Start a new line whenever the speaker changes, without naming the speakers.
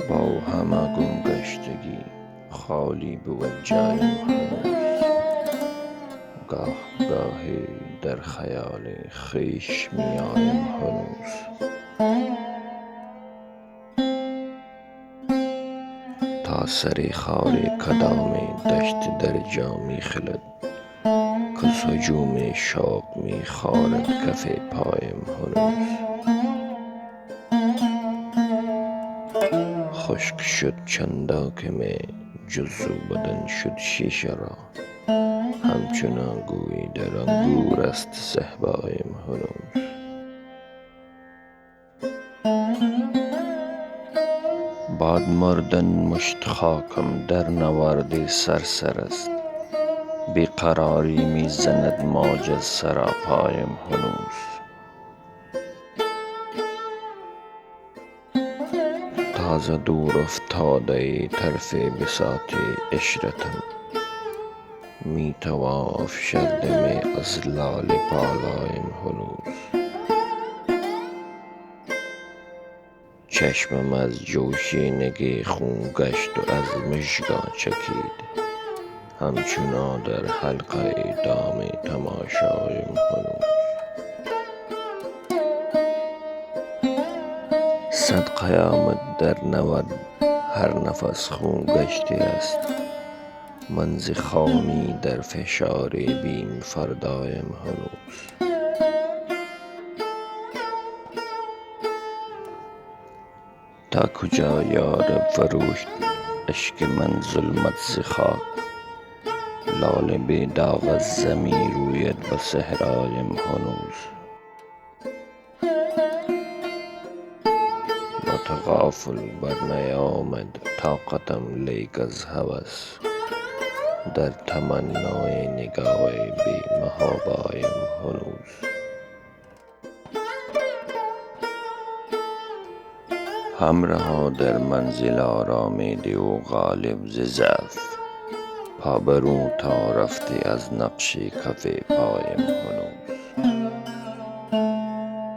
با همه گم گشتگی خالی بود جایم هنوز. گاه گاهی در خیال خویش می آیم هنوز. تا سری خار کدام دشت در جا می خلد، کز هجوم شوق می خارد کف پایم هنوز. خشک شد چندا که می جزو بدن شد شیشه را، همچنان گویی در انگور است صهبایم هنوز. باد مردن مشت خاکم در نورد سرسر است، بیقراری می زند موج از سراپایم هنوز. تازه دور افتاده طرف بساط عشرتم، می طواف شدم از لاله پالایم هنوز. چشمم از جوشینگی خون گشت و از مژگان چکید، همچنان در حلقه دام تماشایم هنوز. صد قیامت در نود هر نفس خون گشته است، من ز خامی در فشار بیم فردایم هنوز. تا کجا یارب فروشت اشک من ظلمت ز خاک، لاله بی داغ از زمین روید به صحرایم هنوز. متغافل بر نیامد طاقتم لیک از هوس، در تمنای نگاه بی محابایم هنوز. همرها در منزل آرامید و غالب ز ضعف، پا برو تا رفته از نقش کف پایم هنوز.